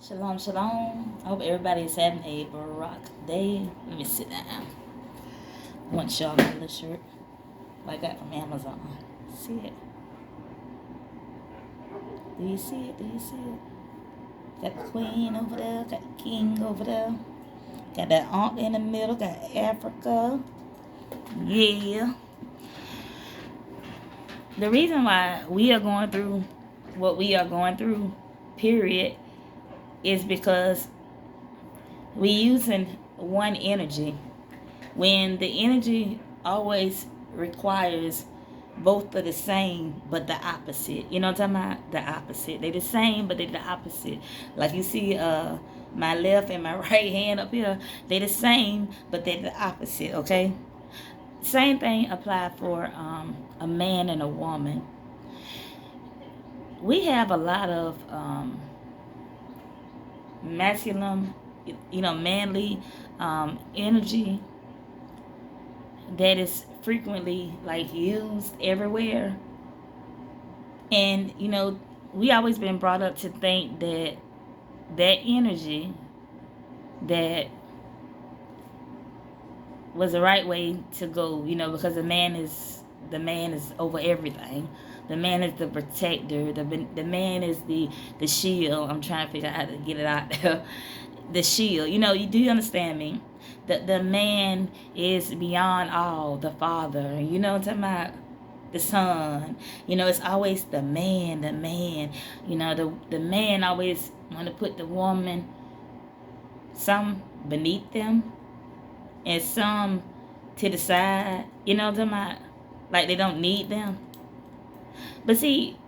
Shalom, shalom. I hope everybody is having a Barak day. Let me sit down. I want to show my little shirt I got from Amazon. See it? Do you see it? Do you see it? Got the queen over there. Got the king over there. Got that aunt in the middle. Got Africa. Yeah. The reason why we are going through what we are going through, period, is because we using one energy when the energy always requires both of the same but the opposite. You know what I'm talking about? The opposite. They the same but they the opposite. Like you see my left and my right hand up here, they the same but they're the opposite, okay? Same thing apply for a man and a woman. We have a lot of masculine, manly energy that is frequently like used everywhere. And we always been brought up to think that that energy that was the right way to go, because the man is over everything. The man is the protector. The man is the shield. I'm trying to figure out how to get it out there. The shield. You do understand me? The man is beyond all, the father. You know what I'm talking about? The son. It's always the man. The man always want to put the woman some beneath them and some to the side. You know what I'm talking about? Like they don't need them. But see,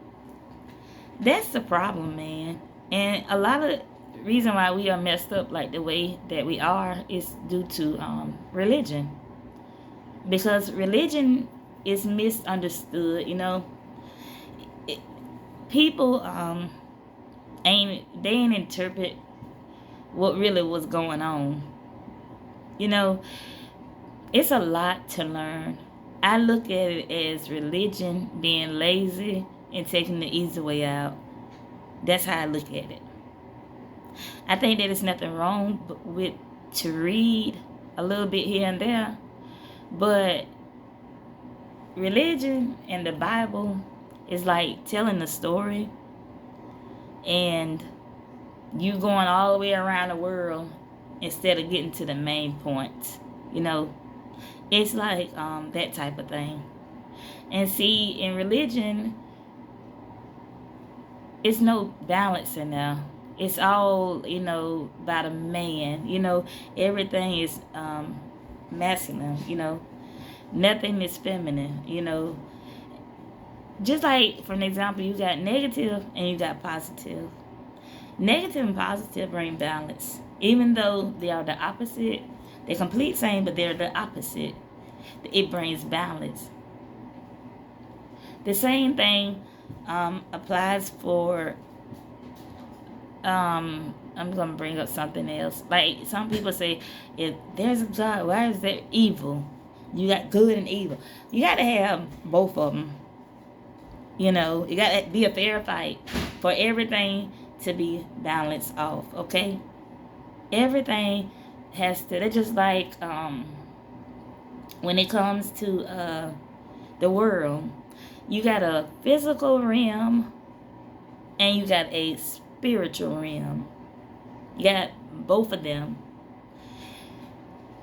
that's the problem, man. And a lot of reason why we are messed up like the way that we are is due to religion. Because religion is misunderstood, People ain't interpret what really was going on. It's a lot to learn. I look at it as religion being lazy and taking the easy way out. That's how I look at it. I think that there's nothing wrong with to read a little bit here and there, but religion and the Bible is like telling the story, and you going all the way around the world instead of getting to the main point. It's like that type of thing. And see, in religion, it's no balance in there. It's all, by the man. Everything is masculine, Nothing is feminine, Just like, for an example, you got negative and you got positive. Negative and positive bring balance. Even though they are the opposite, they're complete same, but they're the opposite. It brings balance. The same thing applies for, I'm going to bring up something else. Like some people say, if there's a God, why is there evil? You got good and evil. You got to have both of them. You got to be a fair fight for everything to be balanced off, okay? Everything has to, they're just like when it comes to the world, you got a physical realm and you got a spiritual realm. You got both of them.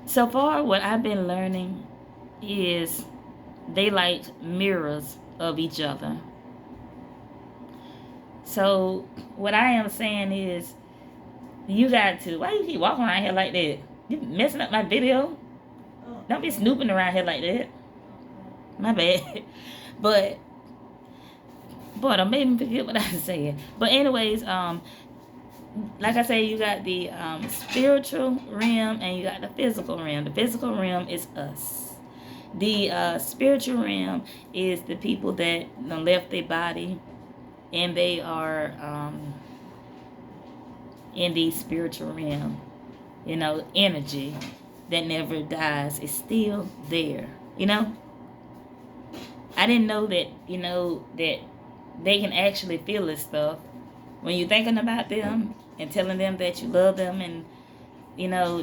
So far, what I've been learning is they like mirrors of each other. So what I am saying is, you got to, why you keep walking around here like that? You messing up my video? Don't be snooping around here like that. My bad. But, boy, don't make me forget what I was saying. But anyways, like I say, you got the spiritual realm and you got the physical realm. The physical realm is us. The spiritual realm is the people that left their body and they are in the spiritual realm. Energy that never dies is still there. I didn't know that, that they can actually feel this stuff when you're thinking about them and telling them that you love them. And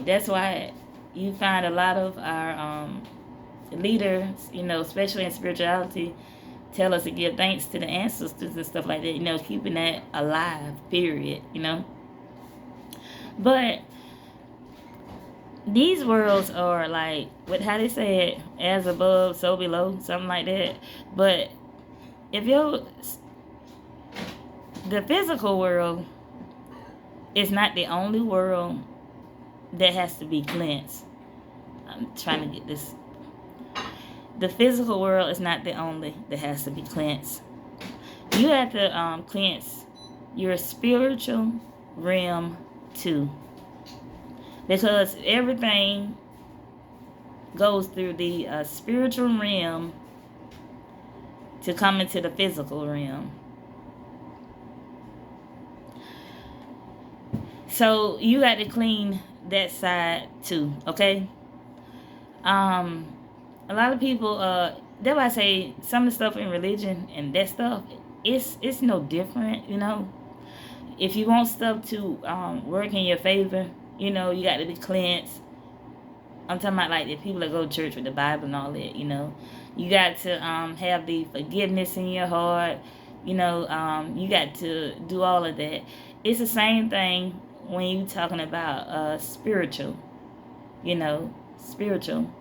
that's why you find a lot of our leaders, especially in spirituality, tell us to give thanks to the ancestors and stuff like that, keeping that alive, period. But these worlds are like, how they say it, as above, so below, something like that. But if the physical world is not the only world that has to be cleansed. I'm trying to get this. The physical world is not the only that has to be cleansed. You have to cleanse your spiritual realm too. Because everything goes through the spiritual realm to come into the physical realm. So you got to clean that side too, okay? A lot of people, that's why I say some of the stuff in religion and that stuff, it's no different, If you want stuff to work in your favor, you got to be cleansed. I'm talking about like the people that go to church with the Bible and all that, You got to have the forgiveness in your heart, you got to do all of that. It's the same thing when you talking about spiritual, spiritual.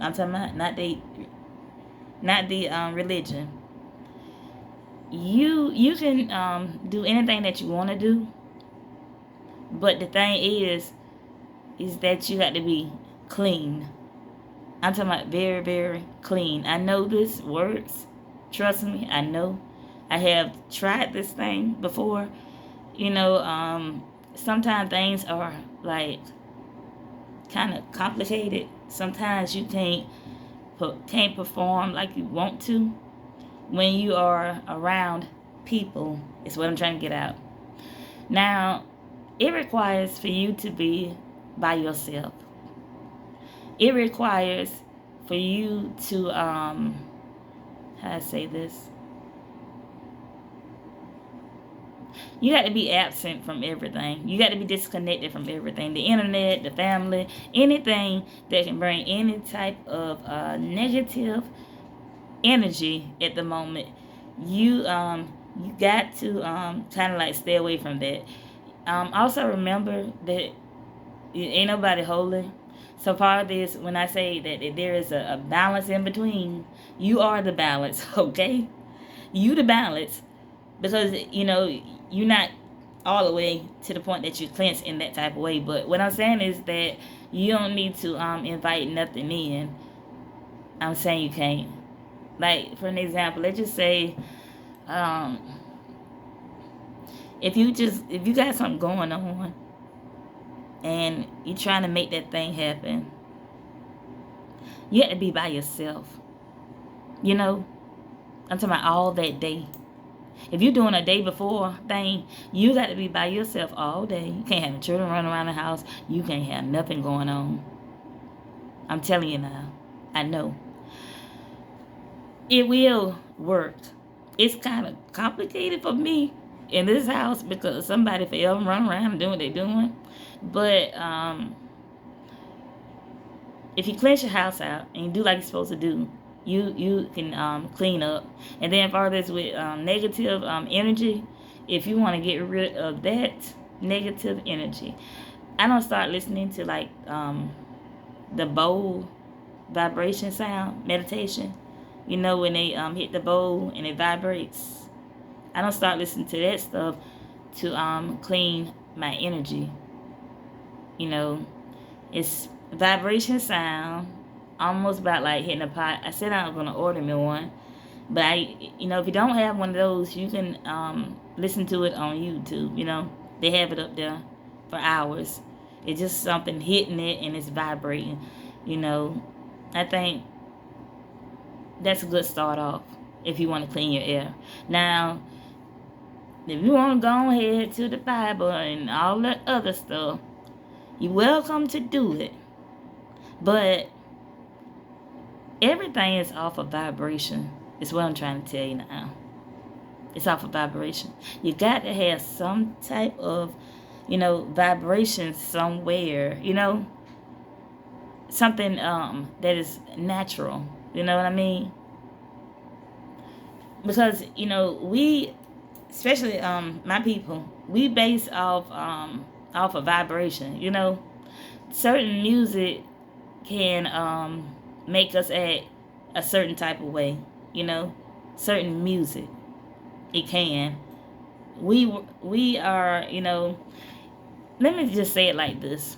I'm talking about not the religion. You can do anything that you want to do, but the thing is that you got to be clean. I'm talking about very, very clean. I know this works. Trust me, I know. I have tried this thing before. Sometimes things are like kind of complicated. Sometimes you can't perform like you want to when you are around people, is what I'm trying to get out. Now, it requires for you to be by yourself. It requires for you to, how I say this? You got to be absent from everything. You got to be disconnected from everything. The internet, the family, anything that can bring any type of negative energy at the moment. You got to kind of like stay away from that. Also remember that ain't nobody holy. So part of this, when I say that there is a balance in between, you are the balance, okay? You the balance. Because, you're not all the way to the point that you cleanse in that type of way. But what I'm saying is that you don't need to invite nothing in. I'm saying you can't. Like, for an example, let's just say, if you got something going on and you're trying to make that thing happen, you have to be by yourself. I'm talking about all that day. If you're doing a day before thing, you got to be by yourself all day. You can't have the children running around the house. You can't have nothing going on. I'm telling you now. I know. It will work. It's kind of complicated for me in this house because somebody forever run around and doing what they're doing. But if you cleanse your house out and you do like you're supposed to do, you can clean up. And then for this with negative energy, if you want to get rid of that negative energy, I don't start listening to like the bowl vibration sound meditation. When they hit the bowl and it vibrates. I don't start listening to that stuff to clean my energy. It's vibration sound, almost about like hitting a pot. I said I was gonna order me one, but if you don't have one of those, you can listen to it on YouTube. They have it up there for hours. It's just something hitting it and it's vibrating. I think that's a good start off if you want to clean your air. Now, if you want to go ahead to the Bible and all that other stuff, you're welcome to do it. But everything is off of vibration, is what I'm trying to tell you now. It's off of vibration. You got to have some type of, vibration somewhere, something that is natural. You know what I mean? Because, we, especially my people, we base off of vibration, Certain music can make us act a certain type of way, certain music. It can. We are, let me just say it like this.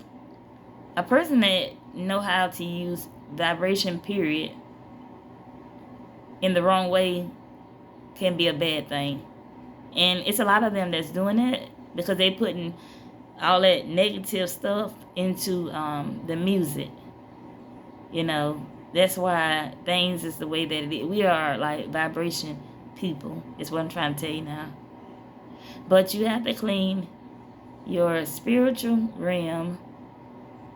A person that know how to use vibration, period, in the wrong way can be a bad thing. And it's a lot of them that's doing it because they putting all that negative stuff into the music. That's why things is the way that it is. We are like vibration people, is what I'm trying to tell you now. But you have to clean your spiritual realm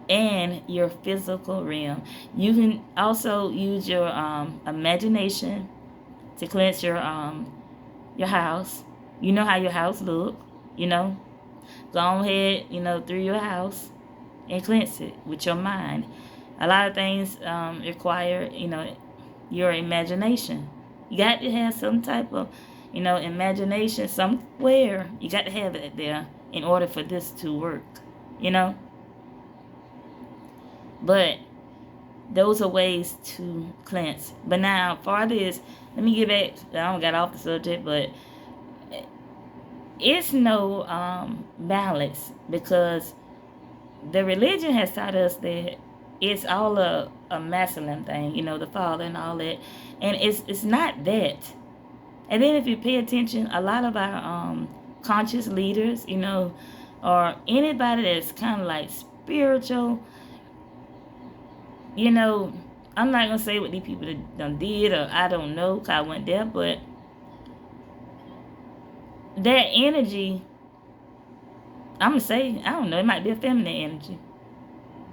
and your physical realm. You can also use your imagination to cleanse your house. You know how your house look, Go ahead, through your house and cleanse it with your mind. A lot of things require, your imagination. You got to have some type of, imagination somewhere. You got to have it there in order for this to work, But those are ways to cleanse. But now, for this, let me get back. I don't got off the subject, but it's no balance because the religion has taught us that it's all a masculine thing, the father and all that, and it's not that. And then if you pay attention, a lot of our conscious leaders, or anybody that's kind of like spiritual, I'm not gonna say what these people done did, or I don't know, 'cause I went there, but that energy, I'm gonna say, I don't know, it might be a feminine energy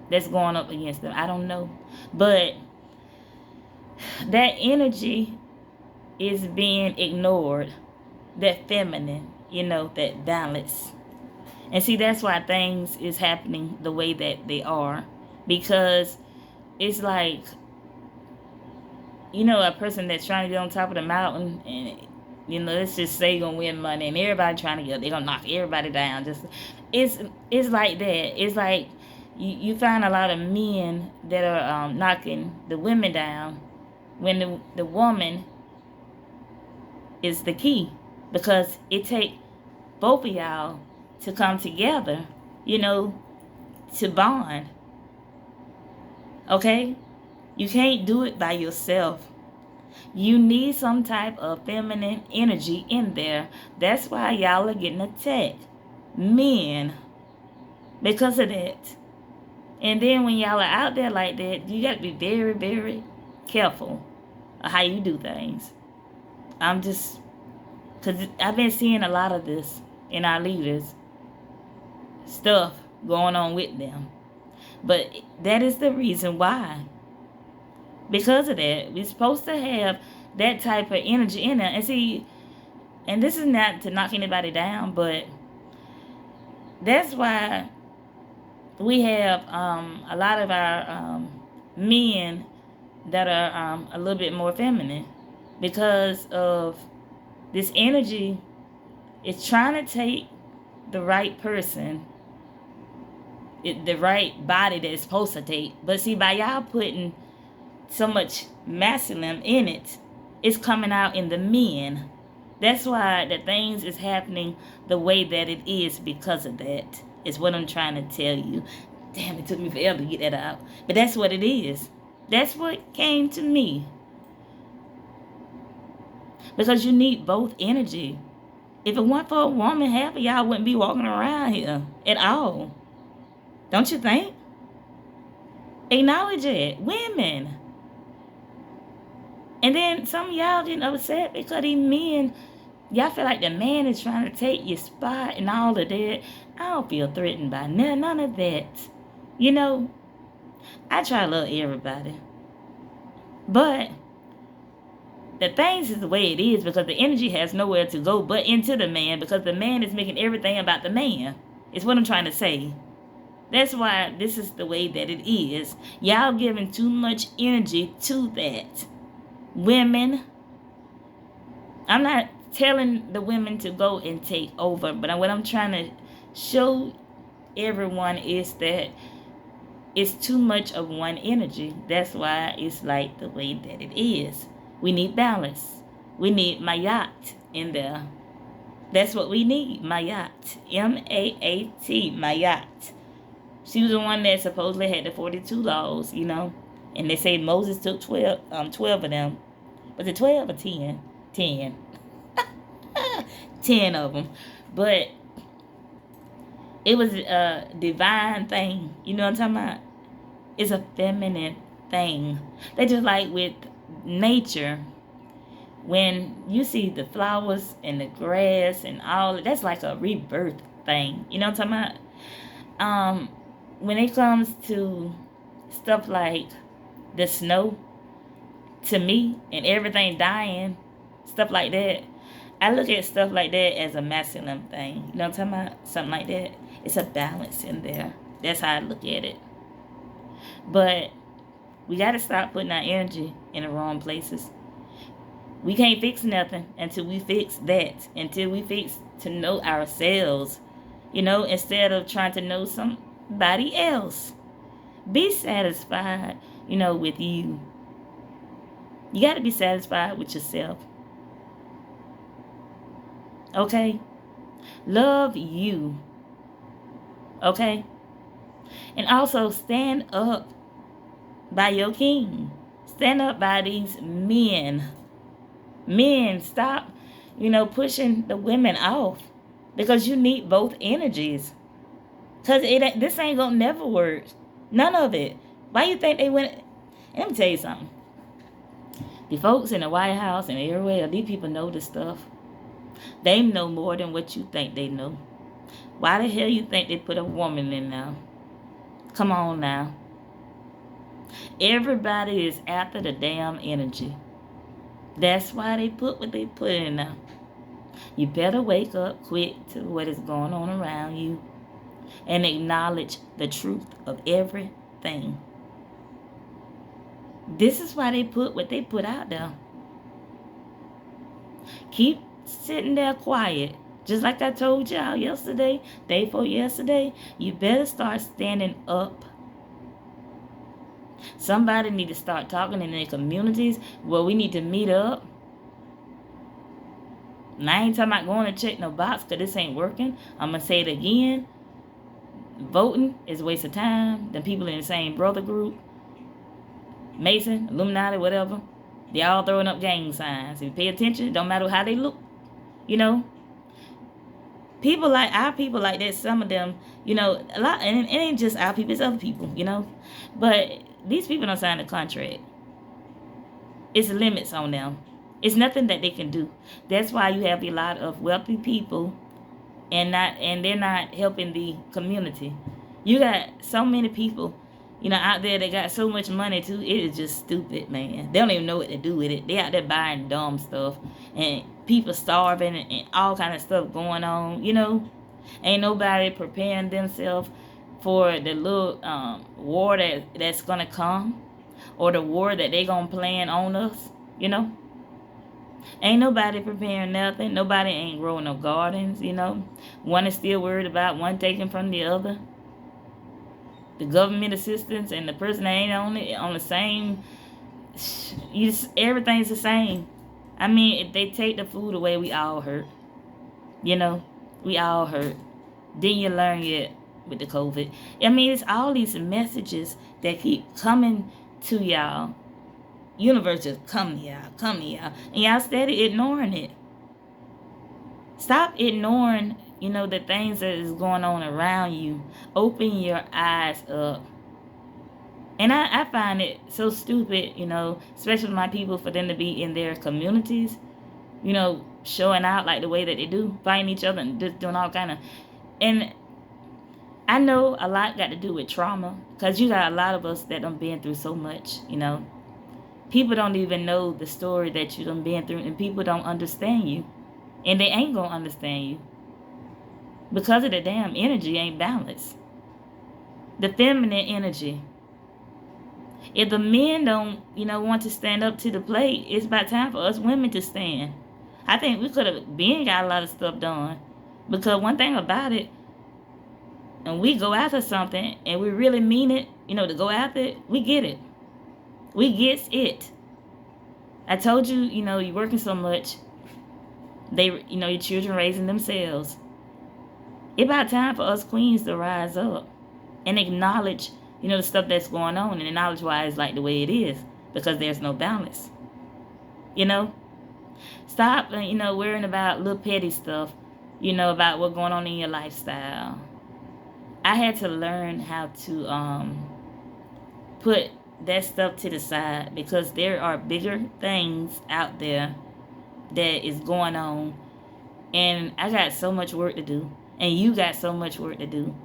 that's going up against them. I don't know. But that energy is being ignored. That feminine, that balance. And see, that's why things is happening the way that they are. Because it's like, a person that's trying to get on top of the mountain and, let's just say you're going to win money and everybody trying to get, they're going to knock everybody down. It's like that. It's like, you find a lot of men that are knocking the women down when the woman is the key, because it take both of y'all to come together, to bond. Okay? You can't do it by yourself. You need some type of feminine energy in there. That's why y'all are getting attacked. Men. Because of that. And then when y'all are out there like that, you got to be very, very careful of how you do things. Because I've been seeing a lot of this in our leaders. Stuff going on with them. But that is the reason why. Because of that, we're supposed to have that type of energy in there. And see, and this is not to knock anybody down, but that's why we have a lot of our men that are a little bit more feminine, because of this energy. It's trying to take the right person, the right body that it's supposed to take. But see, by y'all putting so much masculine in it, it's coming out in the men. That's why the things is happening the way that it is, because of that. Is what I'm trying to tell you. Damn, it took me forever to get that out. But that's what it is. That's what came to me. Because you need both energy. If it weren't for a woman, half of y'all wouldn't be walking around here at all. Don't you think? Acknowledge it. Women. And then some of y'all getting upset because these men, y'all feel like the man is trying to take your spot and all of that. I don't feel threatened by none of that. I try to love everybody. But the things is the way it is because the energy has nowhere to go but into the man, because the man is making everything about the man. It's what I'm trying to say. That's why this is the way that it is. Y'all giving too much energy to that. Women, I'm not telling the women to go and take over, but what I'm trying to show everyone is that it's too much of one energy. That's why it's like the way that it is. We need balance. We need Mayat in there. That's what we need. Mayat. M-A-A-T. Mayat. She was the one that supposedly had the 42 laws, you know. And they say Moses took 12 of them. Was it 12 or 10? 10. 10 of them. But it was a divine thing. You know what I'm talking about? It's a feminine thing. They just like with nature. When you see the flowers and the grass and all, that's like a rebirth thing. You know what I'm talking about? When it comes to stuff like the snow, to me, and everything dying, stuff like that, I look at stuff like that as a masculine thing. You know what I'm talking about? Something like that. It's a balance in there. That's how I look at it. But we got to stop putting our energy in the wrong places. We can't fix nothing until we fix that. Until we fix to know ourselves. You know, instead of trying to know somebody else. Be satisfied, you know, with you. You got to be satisfied with yourself. Okay? Love you. Okay? And also stand up by your king. Stand up by these men. Men, stop, you know, pushing the women off. Because you need both energies. Because this ain't going to never work. None of it. Why you think they went... Let me tell you something. The folks in the White House and everywhere, these people know this stuff. They know more than what you think they know. Why the hell you think they put a woman in now? Come on now. Everybody is after the damn energy. That's why they put what they put in now. You better wake up quick to what is going on around you and acknowledge the truth of everything. This is why they put what they put out there. Keep sitting there quiet. Just like I told y'all yesterday, day before yesterday, you better start standing up. Somebody need to start talking in their communities where we need to meet up. And I ain't talking about going to check no box because this ain't working. I'm going to say it again. Voting is a waste of time. The people in the same brother group, Mason, Illuminati, whatever, they all throwing up gang signs. If you pay attention, don't matter how they look. You know, people like our people like that, some of them, you know, a lot, and it ain't just our people, it's other people, you know. But these people don't sign a contract. It's limits on them. It's nothing that they can do. That's why you have a lot of wealthy people and they're not helping the community. You got so many people, you know, out there that got so much money too. It is just stupid, man. They don't even know what to do with it. They out there buying dumb stuff and people starving and all kind of stuff going on, you know. Ain't nobody preparing themselves for the little war that's gonna come, or the war that they gonna plan on us, you know. Ain't nobody preparing nothing. Nobody ain't growing no gardens, you know. One is still worried about one taking from the other. The government assistance and the person that ain't on the same. Everything's the same. I mean, if they take the food away, we all hurt. You know, we all hurt. Didn't you learn yet with the COVID? I mean, it's all these messages that keep coming to y'all. Universe just come to y'all. And y'all steady ignoring it. Stop ignoring, you know, the things that is going on around you. Open your eyes up. And I find it so stupid, you know, especially my people, for them to be in their communities, you know, showing out like the way that they do, fighting each other and just doing all kind of. And I know a lot got to do with trauma, because you got a lot of us that done been through so much, you know. People don't even know the story that you done been through, and people don't understand you. And they ain't gonna understand you. Because of the damn energy ain't balanced. The feminine energy. If the men don't, want to stand up to the plate, it's about time for us women to stand. I think we could have been got a lot of stuff done. Because one thing about it, and we go after something and we really mean it, to go after it, we get it. We gets it. I told you, you're working so much. Your children raising themselves. It's about time for us queens to rise up and acknowledge, the stuff that's going on, and acknowledge why it's like the way it is, because there's no balance. Stop, worrying about little petty stuff, about what's going on in your lifestyle. I had to learn how to put that stuff to the side, because there are bigger things out there that is going on, and I got so much work to do, and you got so much work to do.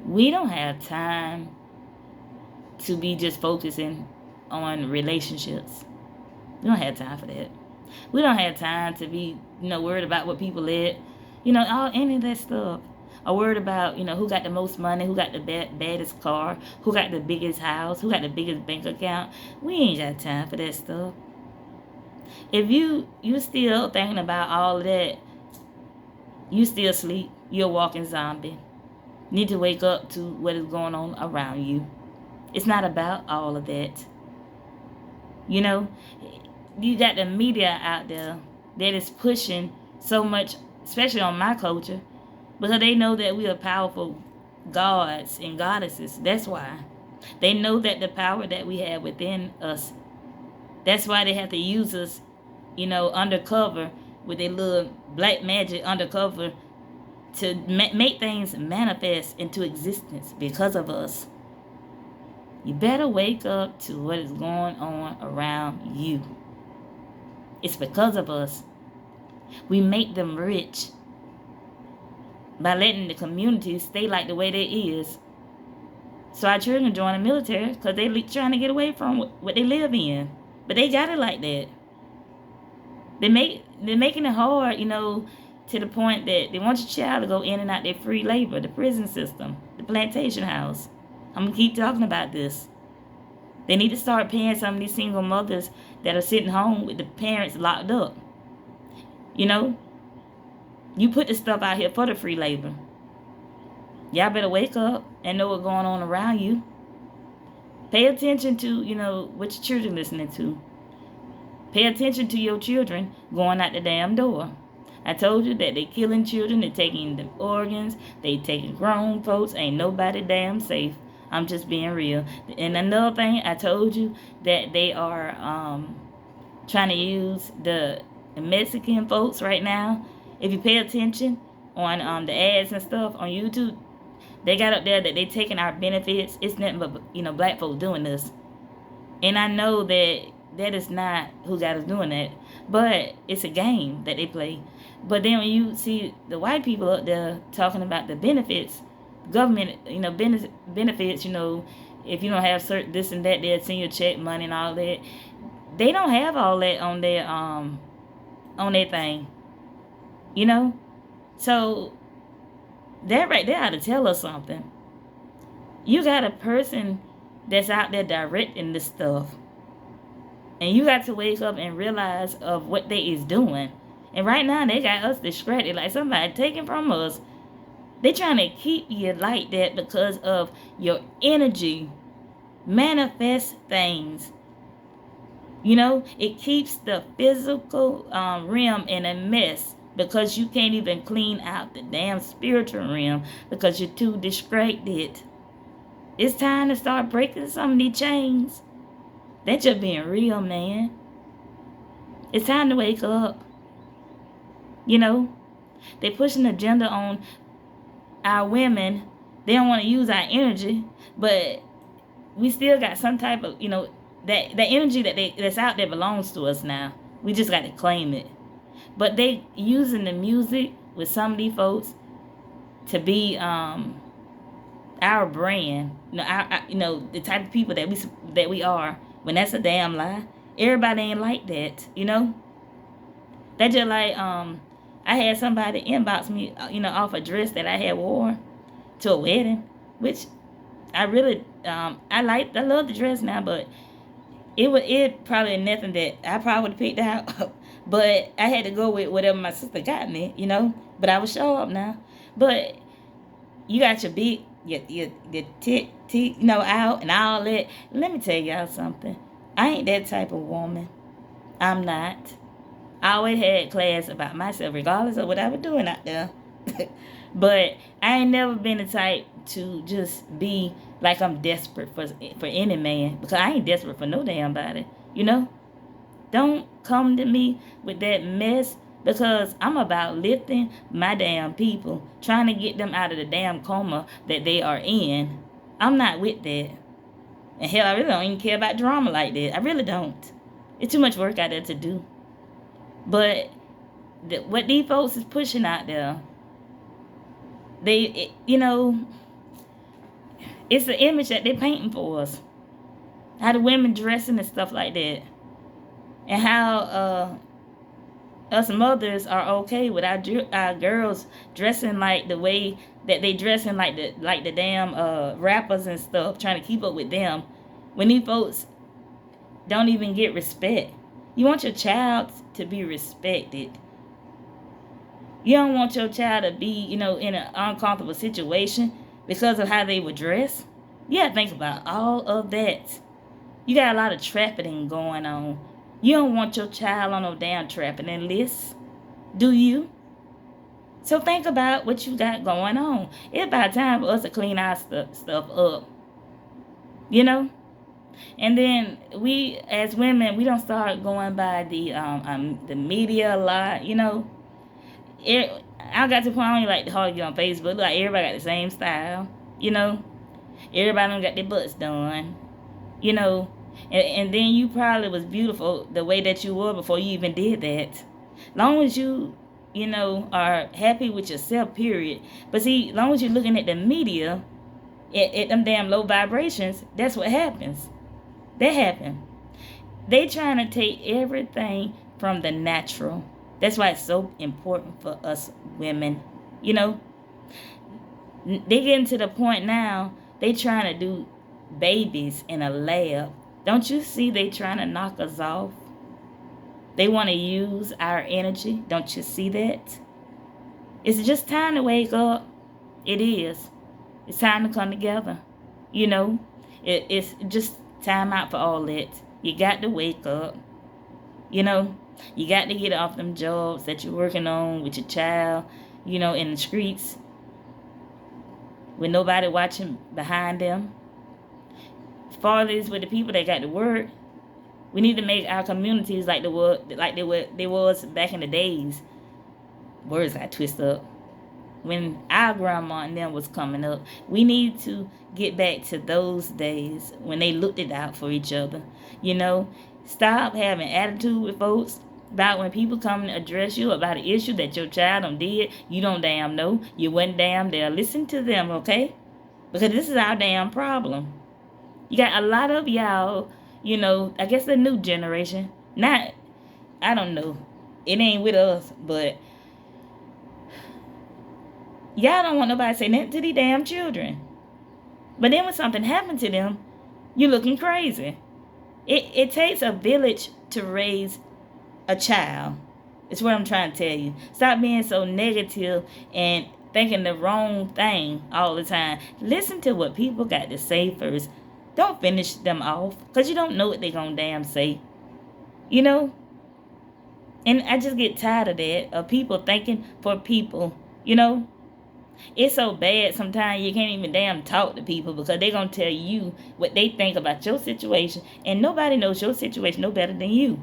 We don't have time to be just focusing on relationships. We don't have time for that. We don't have time to be, worried about what people at, any of that stuff. Or worried about, who got the most money, who got the baddest car, who got the biggest house, who got the biggest bank account. We ain't got time for that stuff. If you still thinking about all of that, you still sleep. You're a walking zombie. You need to wake up to what is going on around you. It's not about all of that. You got the media out there that is pushing so much, especially on my culture, because they know that we are powerful gods and goddesses. That's why. They know that the power that we have within us, that's why they have to use us, undercover, with their little black magic undercover, to make things manifest into existence because of us. You better wake up to what is going on around you. It's because of us. We make them rich by letting the community stay like the way they is. So our children join the military because they trying to get away from what they live in. But they got it like that. They're making it hard, to the point that they want your child to go in and out their free labor, the prison system, the plantation house. I'm going to keep talking about this. They need to start paying some of these single mothers that are sitting home with the parents locked up. You put the stuff out here for the free labor. Y'all better wake up and know what's going on around you. Pay attention to, what your children listening to. Pay attention to your children going out the damn door. I told you that they killing children, they taking the organs, they taking grown folks. Ain't nobody damn safe. I'm just being real. And another thing, I told you that they are trying to use the Mexican folks right now. If you pay attention on the ads and stuff on YouTube, they got up there that they taking our benefits. It's nothing but, black folks doing this. And I know that is not who got us doing that. But it's a game that they play. But then when you see the white people up there talking about the benefits, government, benefits, if you don't have certain this and that, they'll send you a check, money and all that. They don't have all that on their thing. So that right there ought to tell us something. You got a person that's out there directing this stuff. And you got to wake up and realize of what they is doing. And right now they got us distracted like somebody taking from us. They trying to keep you like that because of your energy. Manifest things. It keeps the physical realm in a mess because you can't even clean out the damn spiritual realm because you're too distracted. It's time to start breaking some of these chains. That's just being real, man. It's time to wake up. They pushing the agenda on our women. They don't want to use our energy, but we still got some type of, that energy that's out there belongs to us now. We just got to claim it. But they using the music with some of these folks to be our brand. The type of people that we are. When that's a damn lie. Everybody ain't like that, you know. That just like I had somebody inbox me, off a dress that I had wore to a wedding, which I really I love the dress now, but it probably nothing that I probably would have picked out. But I had to go with whatever my sister got me, But I was show up now. But you got your big your tit out and all that. Let me tell y'all something. I ain't that type of woman. I'm not. I always had class about myself, regardless of what I was doing out there. But I ain't never been the type to just be like I'm desperate for any man, because I ain't desperate for no damn body, Don't come to me with that mess, because I'm about lifting my damn people, trying to get them out of the damn coma that they are in. I'm not with that. And hell, I really don't even care about drama like that. I really don't. It's too much work out there to do. But what these folks is pushing out there, it's the image that they're painting for us. How the women dressing and stuff like that. And how us mothers are okay with our girls dressing like the way that they dressing, like the damn rappers and stuff, trying to keep up with them, when these folks don't even get respect. You want your child to be respected. You don't want your child to be, in an uncomfortable situation because of how they would dress. You gotta think about all of that. You got a lot of trafficking going on. You don't want your child on no damn trafficking list, do you? So think about what you got going on. It's about time for us to clean our stuff up. And then we, as women, we don't start going by the media a lot, I got to the point I don't even like to hardly get on Facebook. Like everybody got the same style, Everybody don't got their butts done, And then you probably was beautiful the way that you were before you even did that. Long as you, are happy with yourself, period. But see, long as you're looking at the media, at them damn low vibrations, that's what happens. That happened. They trying to take everything from the natural. That's why it's so important for us women. They getting to the point now, they trying to do babies in a lab. Don't you see they trying to knock us off? They want to use our energy. Don't you see that? It's just time to wake up. It is. It's time to come together. It's just time out for all that. You got to wake up. You got to get off them jobs that you're working on with your child, in the streets, with nobody watching behind them. Fathers with the people that got to work. We need to make our communities like they was back in the days. Words got twisted up. When our grandma and them was coming up, we need to get back to those days when they looked it out for each other. Stop having attitude with folks about when people come and address you about an issue that your child done did. You don't damn know. You wasn't damn there. Listen to them, okay? Because this is our damn problem. You got a lot of y'all, I guess the new generation. I don't know. It ain't with us, but y'all don't want nobody to say nothing to these damn children. But then when something happened to them, you're looking crazy. It takes a village to raise a child. It's what I'm trying to tell you. Stop being so negative and thinking the wrong thing all the time. Listen to what people got to say first. Don't finish them off, because you don't know what they're going to damn say. And I just get tired of that, of people thinking for people, It's so bad sometimes you can't even damn talk to people, because they're going to tell you what they think about your situation, and nobody knows your situation no better than you.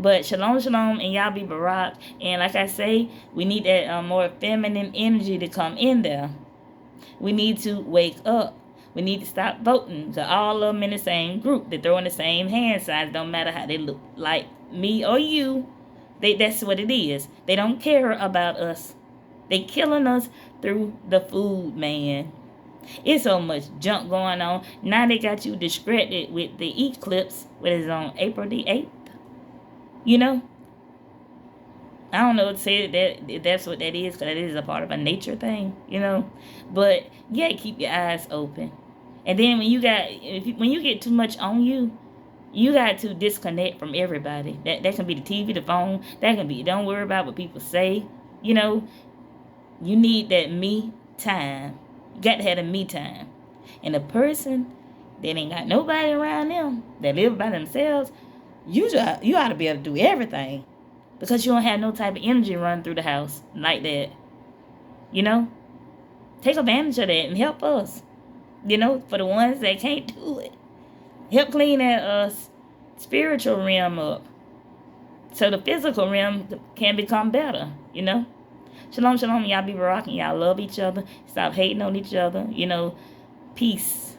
But shalom, shalom, and y'all be Barak. And like I say, we need that more feminine energy to come in there. We need to wake up. We need to stop voting. So all of them in the same group. They're throwing the same hand signs. Don't matter how they look like me or you. That's what it is. They don't care about us. They killing us through the food, man. It's so much junk going on. Now they got you distracted with the eclipse, what is on April the 8th. You know? I don't know what to say that if that's what that is, because that is a part of a nature thing, you know? But you gotta keep your eyes open. And then when you get too much on you, you got to disconnect from everybody. That can be the TV, the phone. That can be, don't worry about what people say. You know, you need that me time. You got to have the me time. And a person that ain't got nobody around them, that live by themselves, you ought to be able to do everything. Because you don't have no type of energy running through the house like that. You know? Take advantage of that and help us. You know, for the ones that can't do it. Help clean that spiritual realm up. So the physical realm can become better, you know? Shalom, shalom. Y'all be rocking. Y'all love each other. Stop hating on each other. You know, peace.